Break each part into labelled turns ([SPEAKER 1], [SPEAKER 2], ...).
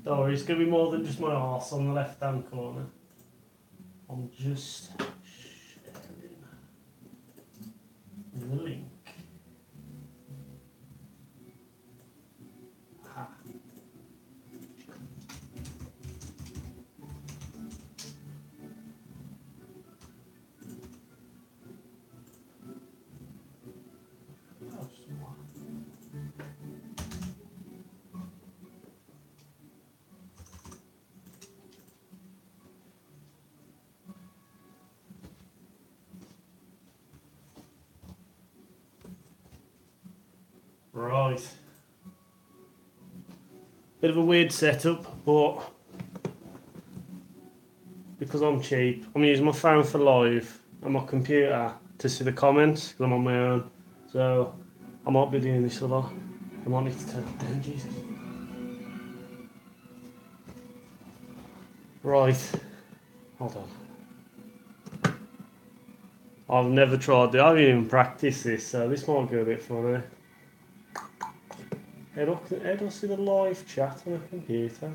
[SPEAKER 1] Don't worry, it's going to be more than just my arse on the left hand corner. I'm just sharing the link. Ah. Right. Bit of a weird setup, but because I'm cheap, I'm using my phone for live and my computer to see the comments because I'm on my own. So I might be doing this a lot. I might need to turn it down, Jesus. Right. Hold on. I've never tried it. I haven't even practiced this, so this might go a bit funny. How do I see the live chat on a computer?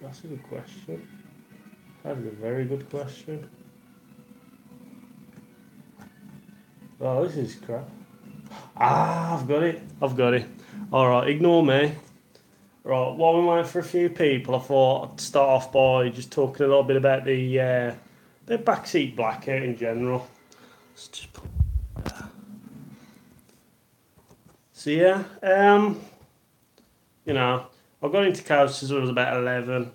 [SPEAKER 1] That's a good question. That is a very good question. Oh, this is crap. Ah, I've got it. Alright, ignore me. Right, while we wait for a few people, I thought I'd start off by just talking a little bit about the Backseat Blackout in general. So yeah, you know, I got into coasters when I was about 11.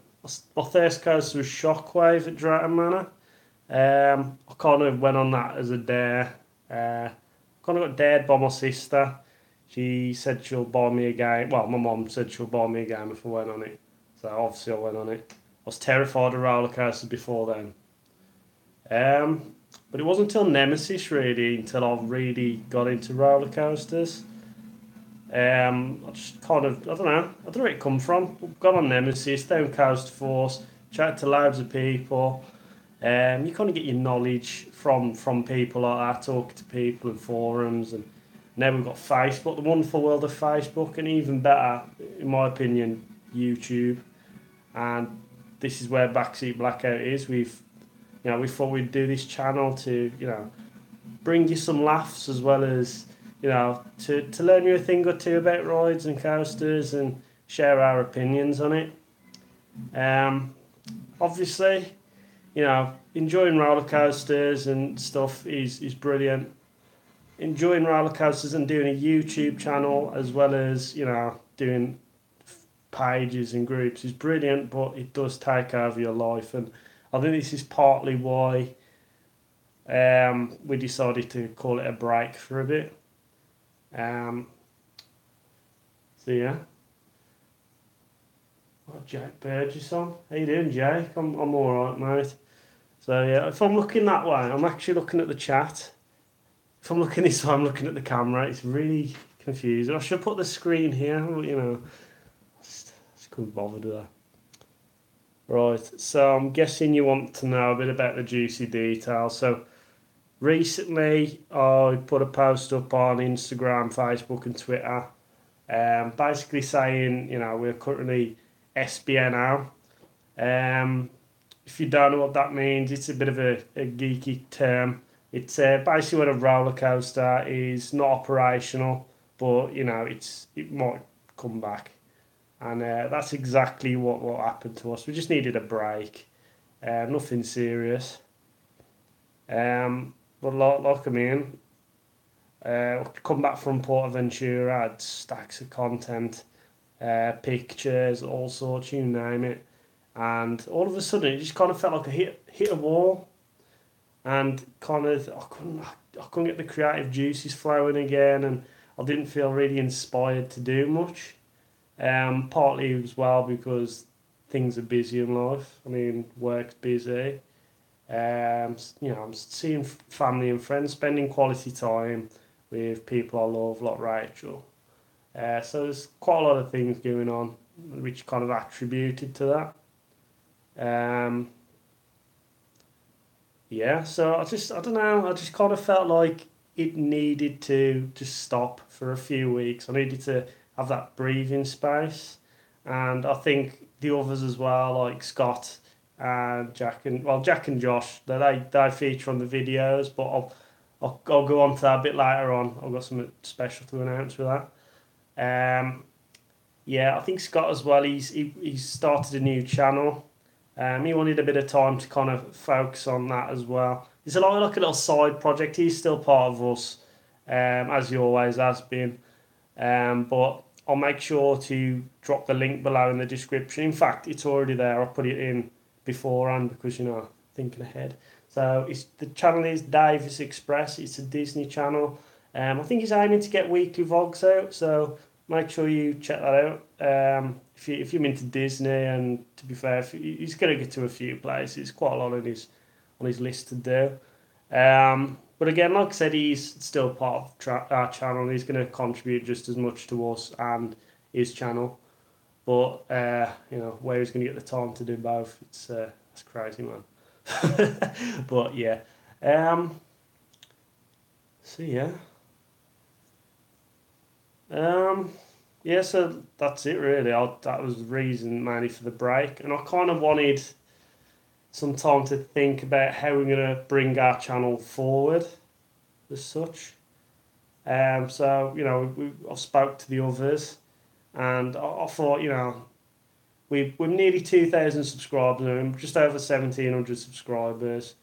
[SPEAKER 1] My first coaster was Shockwave at Drayton Manor. I kind of went on that as a dare. Kind of got dared by my sister. She said she'll buy me a game. Well, my mum said she'll buy me a game if I went on it. So obviously I went on it. I was terrified of roller coasters before then. But it wasn't until Nemesis really, until I really got into roller coasters. I just kind of, I don't know where it come from. Got on Nemesis, down Coast Force, chatted to loads of people. You kind of get your knowledge from people like that, talking to people in forums, and now we've got Facebook, the wonderful world of Facebook, and even better, in my opinion, YouTube. And this is where Backseat Blackout is. We thought we'd do this channel to, bring you some laughs as well as, to learn you a thing or two about rides and coasters and share our opinions on it. Obviously, enjoying roller coasters and stuff is brilliant. Enjoying roller coasters and doing a YouTube channel as well as, doing pages and groups is brilliant, but it does take over your life. And I think this is partly why we decided to call it a break for a bit. So yeah. Oh, Jake Burgess on. How you doing, Jake? I'm alright, mate. So yeah, if I'm looking that way, I'm actually looking at the chat. If I'm looking this way, I'm looking at the camera. It's really confusing. I should put the screen here, but I just couldn't bother with that. Right, so I'm guessing you want to know a bit about the juicy details. So recently, I put a post up on Instagram, Facebook, and Twitter, basically saying, we're currently SBNO. If you don't know what that means, it's a bit of a geeky term. It's basically when a roller coaster is not operational, but it might come back, and that's exactly what happened to us. We just needed a break, nothing serious. But like I mean, come back from Portaventura, had stacks of content, pictures, all sorts, you name it. And all of a sudden, it just kind of felt like I hit a wall, and kind of I couldn't get the creative juices flowing again, and I didn't feel really inspired to do much. Partly as well because things are busy in life. I mean, work's busy. I'm seeing family and friends, spending quality time with people I love, like Rachel. So there's quite a lot of things going on, which kind of attributed to that. Yeah, so I don't know, I just kind of felt like it needed to just stop for a few weeks. I needed to have that breathing space. and I think the others as well, like Scott and Jack and Josh, they feature on the videos, but I'll go on to that a bit later on. I've got something special to announce with that. Yeah, I think Scott as well. He's started a new channel. He wanted a bit of time to kind of focus on that as well. It's a lot like a little side project. He's still part of us, as he always has been. But I'll make sure to drop the link below in the description. In fact, it's already there. I'll put it in beforehand because thinking ahead. So the channel is Davies Express. It's a Disney channel. I think he's aiming to get weekly vlogs out. So make sure you check that out. If you're into Disney, and to be fair, he's going to get to a few places. Quite a lot on his list to do. But again, like I said, he's still part of our channel. He's going to contribute just as much to us and his channel. But where he's going to get the time to do both, that's crazy, man. But yeah, so yeah, yeah. So that's it, really. That was the reason mainly for the break, and I kind of wanted some time to think about how we're going to bring our channel forward as such. So I've spoke to the others, and I thought we're nearly 2,000 subscribers now, just over 1,700 subscribers.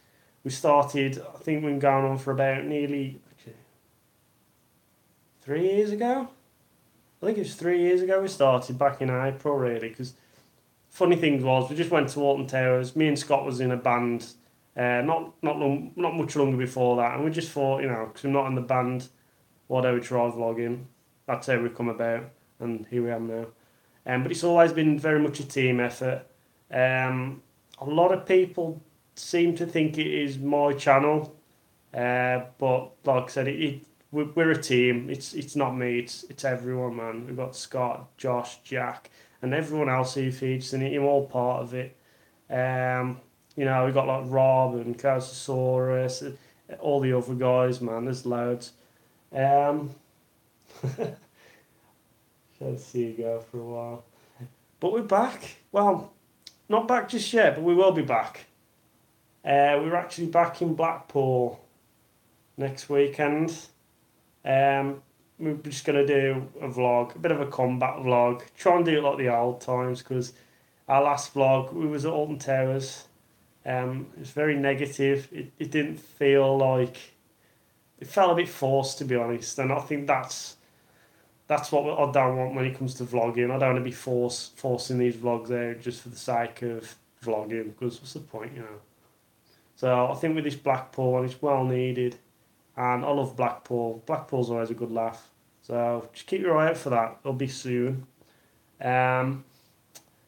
[SPEAKER 1] We started, I think we've been going on for about nearly 3 years ago. I think it was 3 years ago we started, back in April, really, because funny thing was, we just went to Alton Towers. Me and Scott was in a band, not much longer before that, and we just thought, because we're not in the band, why don't we try vlogging? That's how we come about, and here we are now. But it's always been very much a team effort. A lot of people seem to think it is my channel, but like I said, we're a team. It's not me. It's everyone, man. We've got Scott, Josh, Jack, and everyone else who features in it. You're all part of it. We've got like Rob and Casasaurus, all the other guys, man. There's loads. Shall see you go for a while. But we're back. Well, not back just yet, but we will be back. We're actually back in Blackpool next weekend. We're just going to do a vlog, a bit of a combat vlog. Try and do it like the old times, because our last vlog, we was at Alton Towers. It was very negative. It didn't feel like... It felt a bit forced, to be honest. And I think that's what I don't want when it comes to vlogging. I don't want to be forcing these vlogs out just for the sake of vlogging, because what's the point, So I think with this Blackpool one, it's well needed. And I love Blackpool. Blackpool's always a good laugh. So just keep your eye out for that. It'll be soon. Yeah,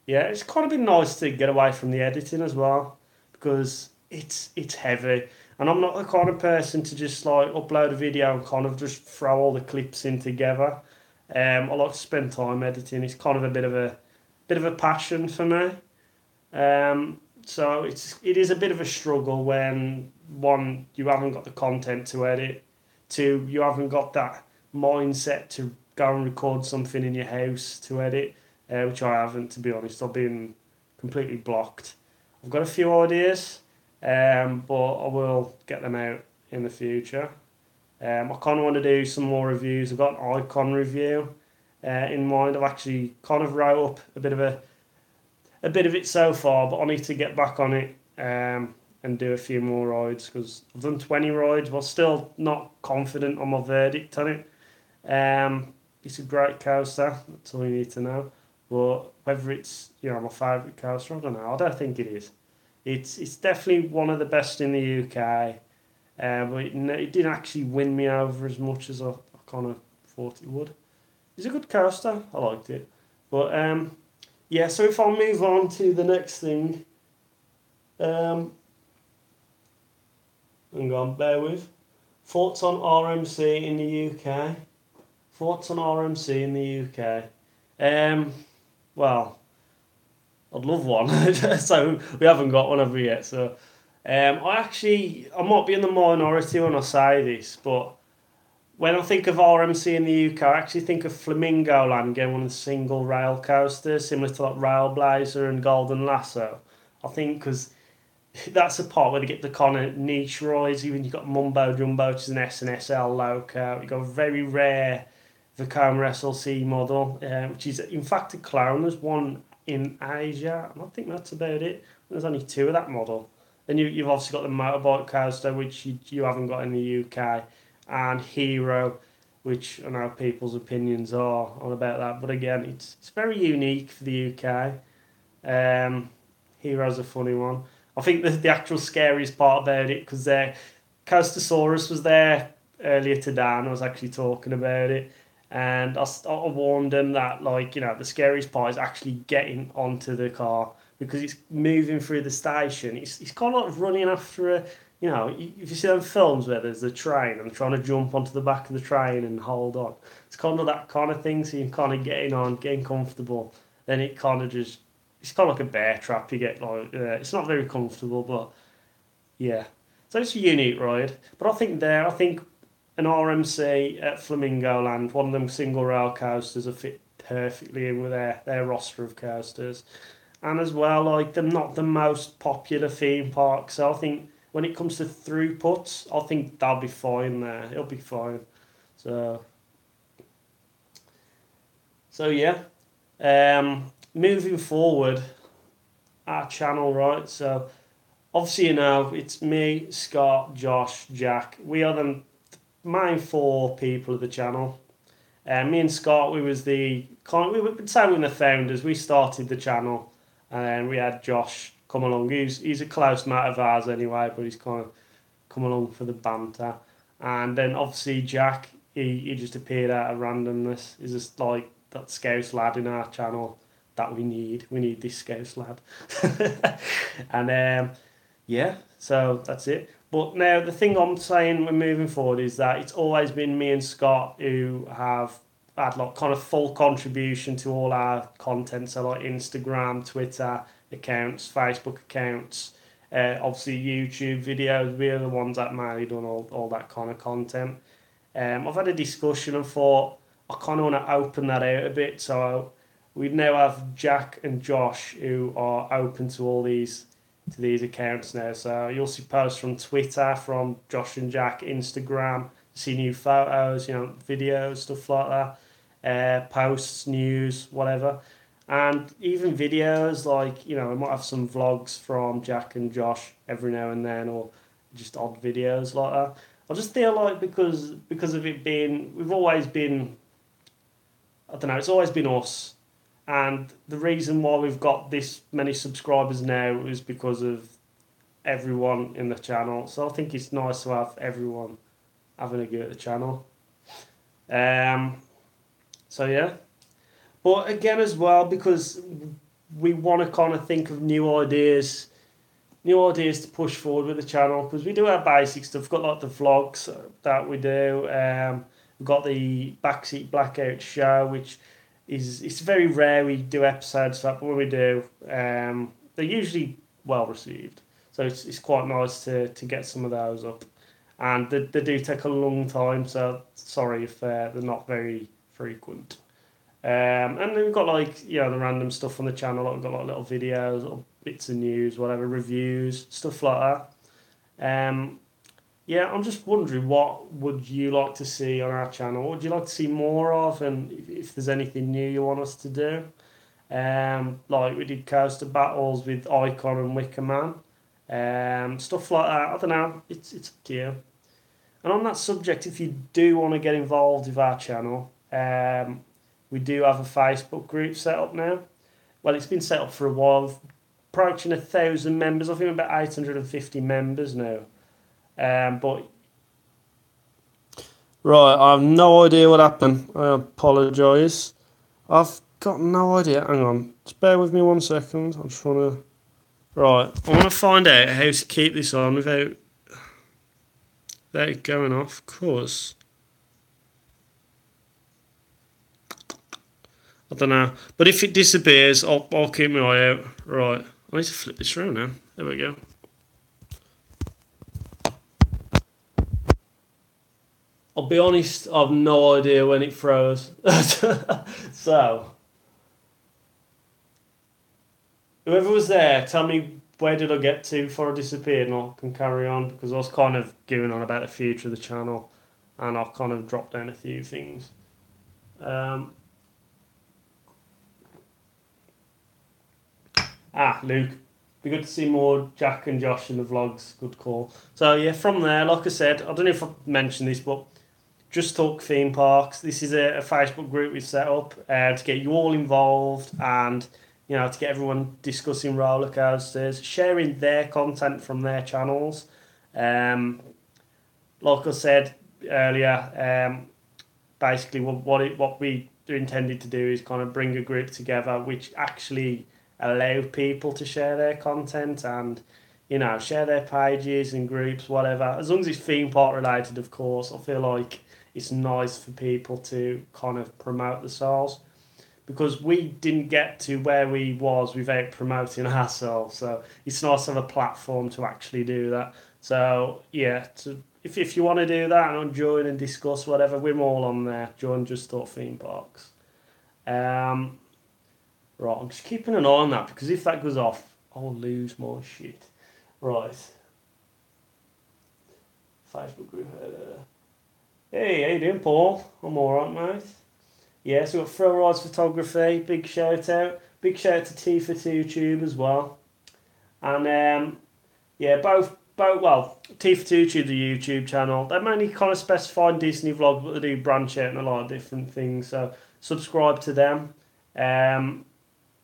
[SPEAKER 1] it's kind of been nice to get away from the editing as well, because it's heavy. And I'm not the kind of person to just like upload a video and kind of just throw all the clips in together. I like to spend time editing. It's kind of a bit of a passion for me. So it is a bit of a struggle when, one, you haven't got the content to edit, two, you haven't got that mindset to go and record something in your house to edit, which I haven't, to be honest. I've been completely blocked. I've got a few ideas, but I will get them out in the future. I kind of want to do some more reviews. I've got an icon review in mind. I've actually kind of wrote up a bit of it so far, but I need to get back on it and do a few more rides, because I've done 20 rides, but still not confident on my verdict on it. It's a great coaster, that's all you need to know. But whether it's my favourite coaster, I don't know. I don't think it is. It's definitely one of the best in the UK, but it didn't actually win me over as much as I kind of thought it would. It's a good coaster. I liked it, but yeah. So if I'll move on to the next thing, hang on, bear with. Thoughts on RMC in the UK. Thoughts on RMC in the UK. Well, I'd love one. So we haven't got one, have we yet? So I might be in the minority when I say this, but When I think of RMC in the UK, I actually think of Flamingo Land getting one of the single rail coasters, similar to like Railblazer and Golden Lasso. I think because that's the part where they get the kind of niche rides. Even you've got Mumbo Jumbo, which is an S&SL loco. You've got a very rare Vekoma SLC model, which is in fact a clone. There's one in Asia, and I think that's about it. There's only two of that model. Then you've obviously got the motorbike coaster, which you haven't got in the UK, and Hero, which I know people's opinions are on about that. But again, it's very unique for the UK. Hero's a funny one. I think the actual scariest part about it, because Coastosaurus was there earlier today, and I was actually talking about it, and I warned them that, like, the scariest part is actually getting onto the car, because it's moving through the station. It's kind of like running after a, if you see those films where there's a train and trying to jump onto the back of the train and hold on, it's kind of that kind of thing. So you're kind of getting on, getting comfortable, then it kind of just, it's kind of like a bear trap. You get like, it's not very comfortable, but yeah. So it's a unique ride. But I think an RMC at Flamingo Land, one of them single rail coasters, are fit perfectly in with their roster of coasters. And as well, like, they're not the most popular theme park. So I think when it comes to throughputs, I think they'll be fine there. It'll be fine. So yeah. Moving forward, our channel, right? So obviously, it's me, Scott, Josh, Jack. We are the main four people of the channel. Me and Scott, we would say we were the founders. We started the channel, and then we had Josh come along. He's a close mate of ours anyway, but he's kind of come along for the banter. And then obviously Jack, he just appeared out of randomness. He's just like that Scouse lad in our channel that we need. We need this Scouse lad. And yeah, so that's it. But now the thing I'm saying when moving forward is that it's always been me and Scott who have had like kind of full contribution to all our content. So like Instagram, Twitter accounts, Facebook accounts, obviously YouTube videos. We're the ones that mainly done all that kind of content. I've had a discussion and thought I kind of want to open that out a bit. So we now have Jack and Josh who are open to all these accounts now. So you'll see posts from Twitter from Josh and Jack, Instagram, see new photos, videos, stuff like that, posts, news, whatever. And even videos, like, we might have some vlogs from Jack and Josh every now and then, or just odd videos like that. I just feel like because of it being, we've always been, I don't know, it's always been us. And the reason why we've got this many subscribers now is because of everyone in the channel. So I think it's nice to have everyone having a go at the channel. So yeah. But again as well, because we want to kind of think of new ideas to push forward with the channel, because we do our basic stuff. We've got like the vlogs that we do. We've got the Backseat Blackout show, which it's very rare we do episodes of that, but when we do, they're usually well received. So it's quite nice to get some of those up. And they do take a long time, so sorry if they're not very frequent. And then we've got like, the random stuff on the channel. Like we've got like little videos, little bits of news, whatever, reviews, stuff like that. Yeah, I'm just wondering, what would you like to see on our channel? What would you like to see more of? And if there's anything new you want us to do. Like we did coaster battles with Icon and Wicker Man. Stuff like that. I don't know. It's up to you. And on that subject, if you do want to get involved with our channel, we do have a Facebook group set up now. Well, it's been set up for a while, approaching 1,000 members. I think we're about 850 members now. But right, I have no idea what happened. I apologise. I've got no idea. Hang on, just bear with me 1 second. I'm just trying to. Right, I want to find out how to keep this on without it going off. Of course. I don't know, but if it disappears, I'll keep my eye out. Right, I need to flip this around now. There we go. I'll be honest, I've no idea when it froze. So, whoever was there, tell me where did I get to before I disappeared, and I can carry on because I was kind of going on about the future of the channel, and I've kind of dropped down a few things. Luke. Be good to see more Jack and Josh in the vlogs. Good call. So yeah, from there, like I said, I don't know if I mentioned this, but Just Talk Theme Parks. This is a Facebook group we've set up to get you all involved and to get everyone discussing roller coasters, sharing their content from their channels. Like I said earlier, basically what we are intended to do is kind of bring a group together which actually allow people to share their content and share their pages and groups, whatever, as long as it's theme park related, of course. I feel like it's nice for people to kind of promote themselves because we didn't get to where we was without promoting ourselves, so it's nice to have a platform to actually do that. So yeah, if you want to do that and join and discuss whatever, we're all on there. Join Just Thought Theme Parks. Right, I'm just keeping an eye on that because if that goes off, I'll lose my shit. Right. Facebook group. Hey, how you doing, Paul? I'm alright, mate. Yeah, so we've got Thrill Rides Photography, big shout out. Big shout out to T for Two Tube as well. And both well, T for Two Tube, the YouTube channel, they mainly kind of specify Disney vlogs, but they do branch out in a lot of different things. So subscribe to them.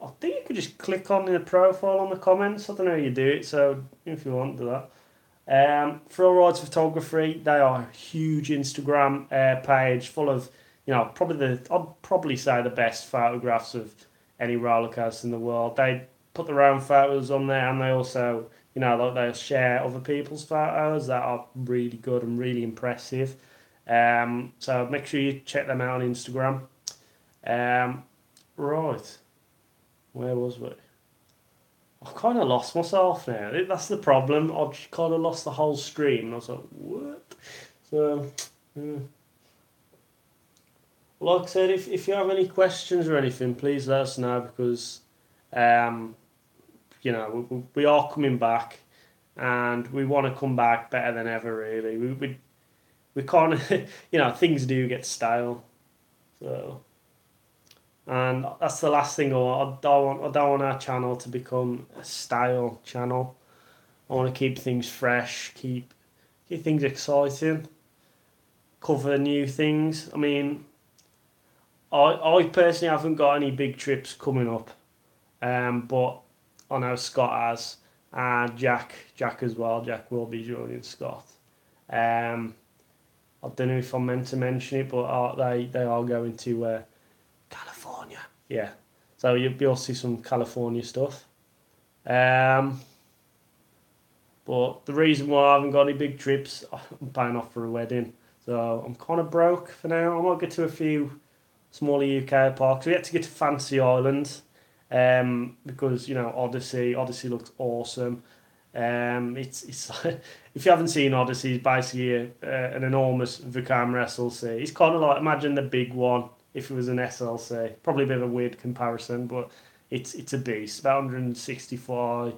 [SPEAKER 1] I think you could just click on the profile on the comments. I don't know how you do it, so if you want to do that. Thrill Rides Photography, they are a huge Instagram page full of, I'd probably say the best photographs of any roller coaster in the world. They put their own photos on there, and they also, they'll share other people's photos that are really good and really impressive. So make sure you check them out on Instagram. Right. Where was we? I've kind of lost myself now. That's the problem. I've just kind of lost the whole stream. And I was like, what? So, like I said, if you have any questions or anything, please let us know because, we are coming back and we want to come back better than ever, really. We kind of, things do get stale. So... And that's the last thing I want. I don't want our channel to become a style channel. I want to keep things fresh, keep things exciting, cover new things. I mean, I personally haven't got any big trips coming up, but I know Scott has, and Jack as well. Jack will be joining Scott. I don't know if I'm meant to mention it, but they are going to. California. Yeah. So you'll see some California stuff. But the reason why I haven't got any big trips, I'm paying off for a wedding. So I'm kind of broke for now. I might get to a few smaller UK parks. We had to get to Fantasy Island because, Odyssey looks awesome. It's if you haven't seen Odyssey, it's basically an enormous Vekoma SLC. It's kind of like, imagine the big one if it was an SLC. Probably a bit of a weird comparison, but it's a beast. About 165,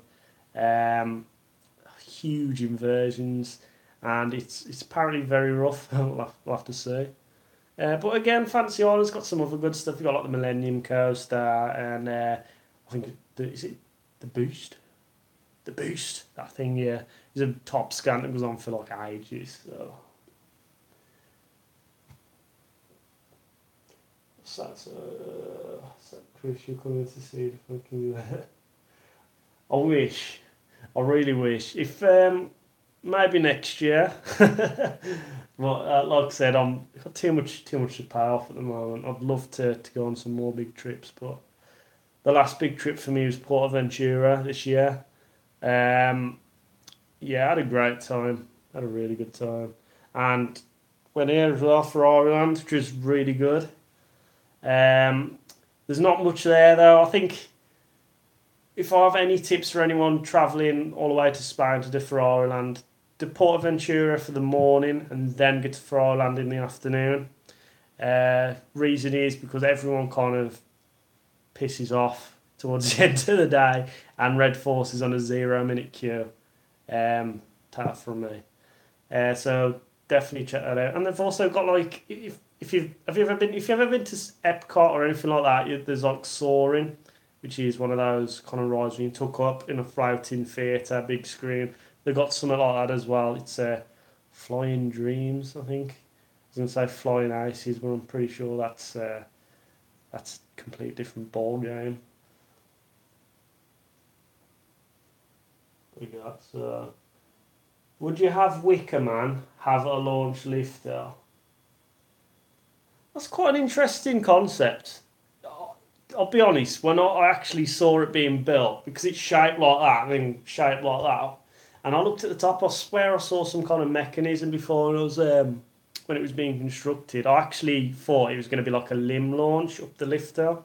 [SPEAKER 1] huge inversions, and it's apparently very rough. we'll have to see. But again, Fantasy Island's got some other good stuff. You've got like the Millennium Coaster, and I think, is it the Boost? The Boost, that thing, yeah. It's a top scan that goes on for like ages, so... That's Chris, you're coming to see the fucking... I really wish. If, maybe next year. But like I said, I've got too much to pay off at the moment. I'd love to go on some more big trips, but the last big trip for me was Portaventura this year. I had a great time. Had a really good time. And went here as well for Ireland, which was really good. There's not much there though. I think if I have any tips for anyone travelling all the way to Spain to do for Ireland, to Portaventura for the morning and then get to Fryland in the afternoon. Reason is because everyone kind of pisses off towards the end of the day, and Red Force is on a 0 minute queue. Tough from me. So definitely check that out. And they've also got like if you've have you ever been if you've ever been to Epcot or anything like that, there's like soaring, which is one of those kind of rides when you took up in a floating theatre, big screen. They've got something like that as well. It's Flying Dreams, I think. I was gonna say Flying Aces, but I'm pretty sure that's a complete different ball game. We got would you have Wicker Man have a launch lifter? That's quite an interesting concept. I'll be honest, when I actually saw it being built, because it's shaped like that, and then shaped like that, and I looked at the top, I swear I saw some kind of mechanism before it was when it was being constructed. I actually thought it was going to be like a limb launch up the lifter,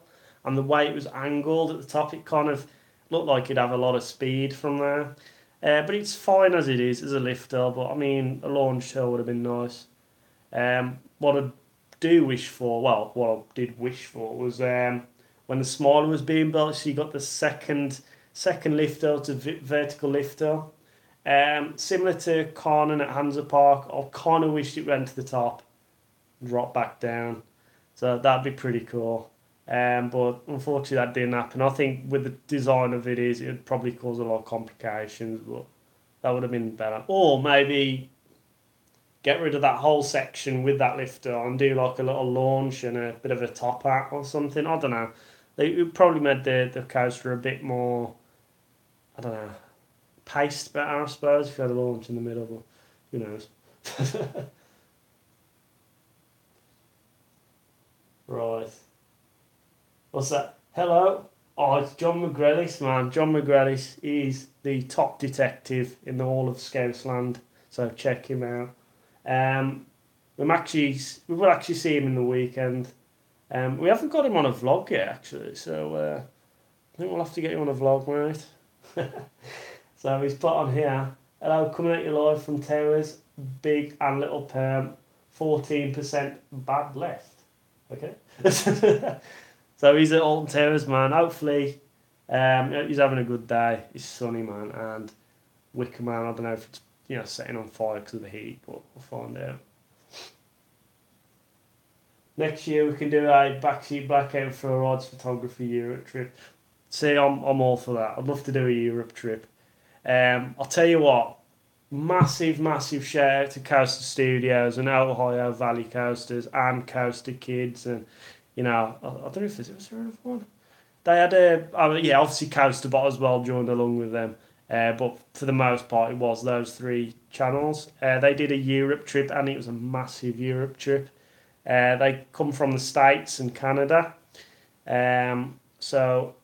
[SPEAKER 1] and the way it was angled at the top, it kind of looked like it'd have a lot of speed from there. But it's fine as it is as a lifter. But I mean, a launch hill would have been nice. What I do wish for, well, what I did wish for was when the smaller was being built. So you got the second lifter to vertical lifter. Similar to Carnan at Hansa Park, I kind of wished it went to the top, drop back down. So that'd be pretty cool. But unfortunately, that didn't happen. I think with the design of it'd probably cause a lot of complications, but that would have been better. Or maybe get rid of that whole section with that lifter and do like a little launch and a bit of a top hat or something. I don't know. It probably made the coaster a bit more, I don't know, paced better, I suppose, if you had a launch in the middle, but who knows. Right. What's that? Hello? Oh, it's John McGrellis, man. John McGrellis is the top detective in the whole of Scousland, so check him out. Um, we will actually see him in the weekend. We haven't got him on a vlog yet, actually, so I think we'll have to get you on a vlog, mate. So he's put on here. Hello, coming at you live from Towers, Big and Little Perm, 14% bad left. Okay. So he's at Alton Towers, man. Hopefully, he's having a good day. It's sunny, man, and Wicker Man. I don't know if it's setting on fire because of the heat, but we'll find out. Next year we can do a Backseat Blackout for a rides photography Europe trip. See, I'm all for that. I'd love to do a Europe trip. I'll tell you what. Massive shout out to Coaster Studios and Ohio Valley Coasters and Coaster Kids and I don't know if was there another one. They had obviously Coaster Bot as well joined along with them. But for the most part, it was those three channels. They did a Europe trip, and it was a massive Europe trip. They come from the States and Canada. So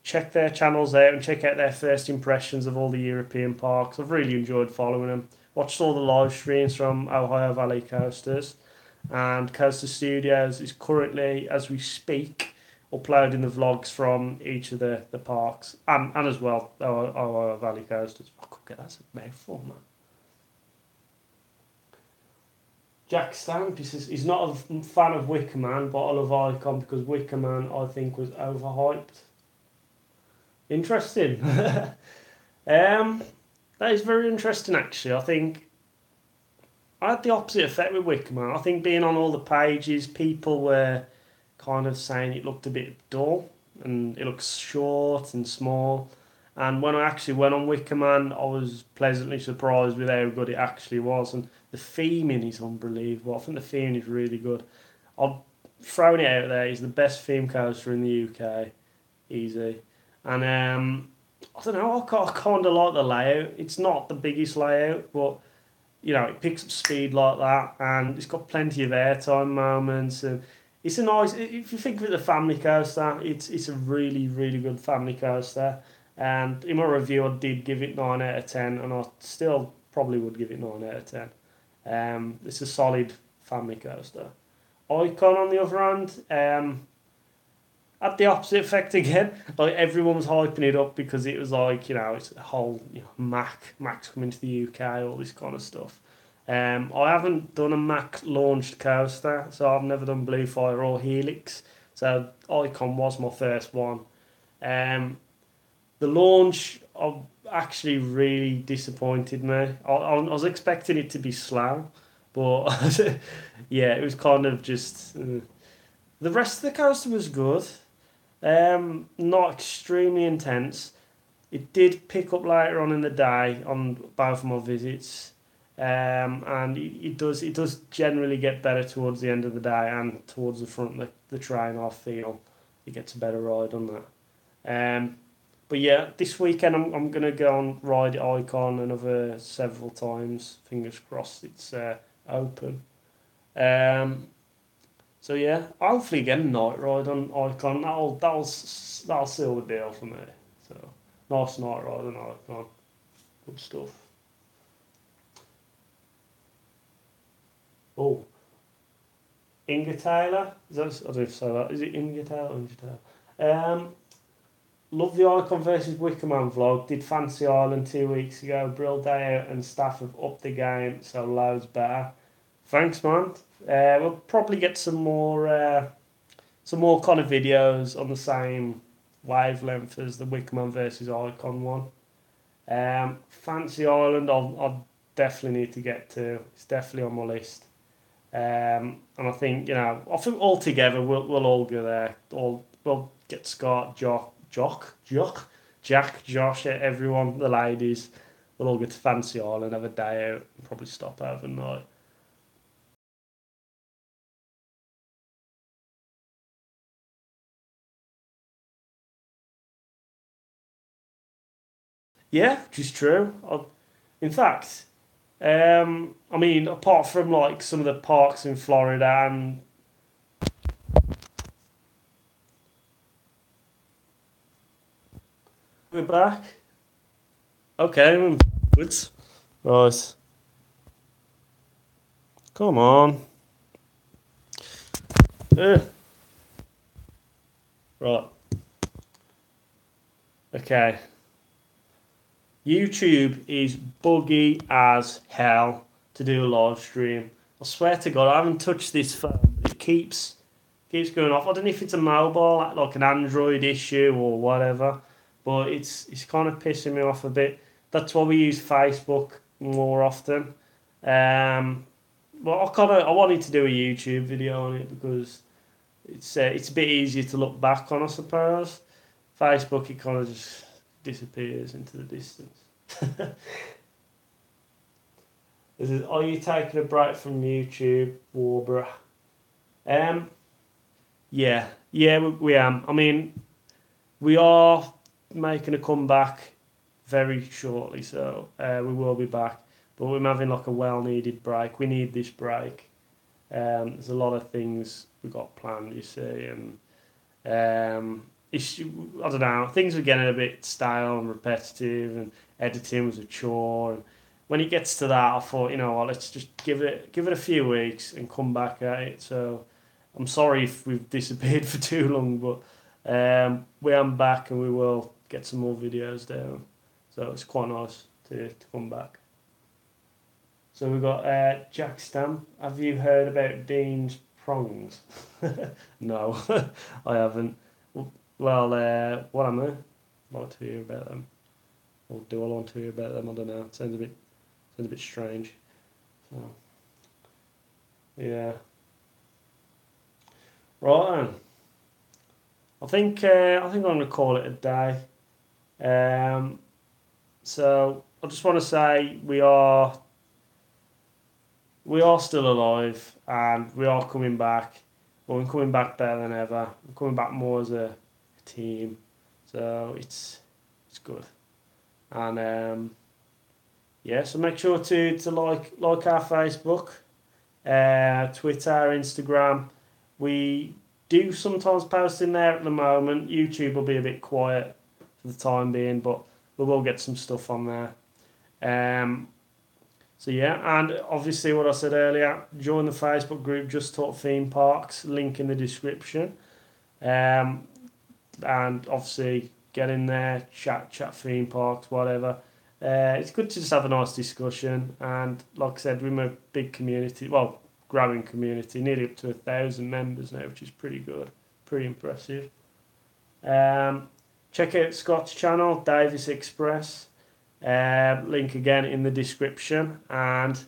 [SPEAKER 1] check their channels out and check out their first impressions of all the European parks. I've really enjoyed following them. Watched all the live streams from Ohio Valley Coasters. And Coaster Studios is currently, as we speak, uploading the vlogs from each of the parks. And as well, Ohio Valley Coasters. I could get that's a mouthful, man. Jack Stamp, he says he's not a fan of Wicker Man, but I love Icon because Wicker Man, I think, was overhyped. Interesting. That is very interesting, actually. I think I had the opposite effect with Wicker Man. I think being on all the pages, people were kind of saying it looked a bit dull and it looks short and small. And when I actually went on Wicker Man, I was pleasantly surprised with how good it actually was. And the theming is unbelievable. I think the theming is really good. I've thrown it out there. It's the best theme coaster in the UK. Easy. And I don't know, I kind of like the layout. It's not the biggest layout, but it picks up speed like that, and it's got plenty of airtime moments. And it's a nice. If you think of it as a family coaster, it's a really good family coaster. And in my review, I did give it 9 out of 10, and I still probably would give it 9 out of 10. It's a solid family coaster. Icon, on the other hand, had the opposite effect again. Like everyone was hyping it up because it was like it's a whole Mac's coming to the UK, all this kind of stuff. I haven't done a Mac launched coaster, so I've never done Blue Fire or Helix. So Icon was my first one. Um, the launch actually really disappointed me. I was expecting it to be slow, but yeah, it was kind of just. The rest of the coaster was good. Not extremely intense. It did pick up later on in the day on both my visits, and it does generally get better towards the end of the day and towards the front of the train. I feel it gets a better ride on that. But yeah, this weekend I'm gonna go and ride Icon another several times. Fingers crossed it's open. Um, so yeah, hopefully get a night ride on Icon. That'll seal the deal for me. So nice night ride on Icon. Good stuff. Oh, Inga Taylor. I don't know if I say that. Is it Inga Taylor? Or Inga Taylor? Love the Icon versus Wickerman vlog. Did Fancy Island 2 weeks ago. Brill Day out and staff have upped the game, so loads better. Thanks, man. We'll probably get some more kind of videos on the same wavelength as the Wickerman versus Icon one. Fancy Island, I'll definitely need to get to. It's definitely on my list. And I think I think all together we'll all go there. We'll get Scott, Jack, Josh, everyone, the ladies. We'll all get to Fancy Island, have a day out, and probably stop overnight. Yeah, which is true. In fact, I mean, apart from like some of the parks in Florida, and we're back. Okay, we're backwards. Right, come on. Uh, right, okay. YouTube is buggy as hell to do a live stream. I swear to God, I haven't touched this phone. It keeps going off. I don't know if it's a mobile, like an Android issue or whatever, but it's kind of pissing me off a bit. That's why we use Facebook more often. Um, but I wanted to do a YouTube video on it because it's a bit easier to look back on, I suppose. Facebook, it kind of just disappears into the distance. This is, are you taking a break from YouTube, Warborough? Um, yeah, yeah, we am. I mean, we are making a comeback very shortly, so we will be back. But we're having like a well-needed break. We need this break. There's a lot of things we got planned, you see, and I don't know, things were getting a bit stale and repetitive, and editing was a chore. And when it gets to that, I thought, you know what, let's just give it a few weeks and come back at it. So I'm sorry if we've disappeared for too long, but we are back and we will get some more videos down. So it's quite nice to come back. So we've got Jack Stam. Have you heard about Dean's prongs? No, I haven't. Well, what am I? I'd like to hear about them. Or do I want to hear about them? I don't know. It sounds a bit strange. So, yeah. Right then. I think I'm gonna call it a day. Um, so I just want to say we are still alive and we are coming back. But we're coming back better than ever. We're coming back more as a team. So it's good. And yeah, so make sure to like our Facebook, Twitter, Instagram. We do sometimes post in there at the moment. YouTube will be a bit quiet for the time being, but we will get some stuff on there. So yeah, and obviously what I said earlier, join the Facebook group Just Talk Theme Parks, link in the description. Um, and obviously get in there, chat theme parks, whatever. It's good to just have a nice discussion, and like I said, we're a big community, well, growing community, nearly up to 1,000 members now, which is pretty good, pretty impressive. Check out Scott's channel, Davies Express. Link again in the description, and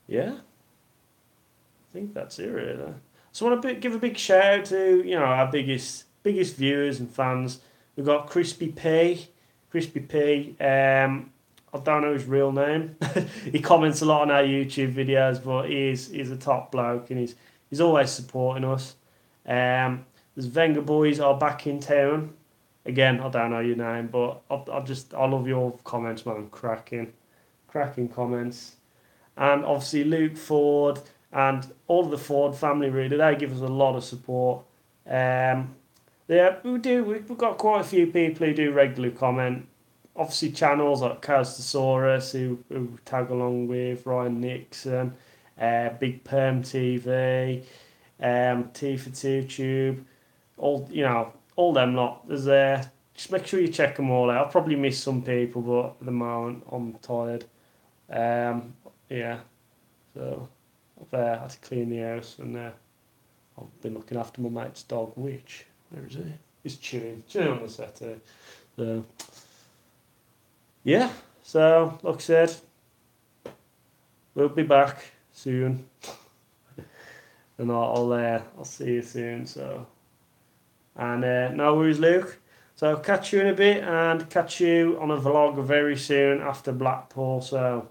[SPEAKER 1] yeah, I think that's it really. So I want to give a big shout out to our biggest viewers and fans. We've got Crispy P. Crispy P. I don't know his real name. He comments a lot on our YouTube videos, but he's a top bloke, and he's always supporting us. There's Venga Boys are back in town. Again, I don't know your name, but I love your comments, man. Cracking comments. And obviously Luke Ford and all of the Ford family, really, they give us a lot of support. Yeah, we've got quite a few people who do regularly comment. Obviously channels like Chaosaurus who tag along with, Ryan Nixon, Big Perm TV, T for Two Tube, all them lot. There's just make sure you check them all out. I'll probably miss some people, but at the moment I'm tired. Yeah, so I've had to clean the house, and I've been looking after my mate's dog, Which, where is he? He's chewing on the settee. So yeah, so like I said, we'll be back soon, and I'll see you soon. So, and no worries, Luke. So catch you in a bit, and catch you on a vlog very soon after Blackpool. So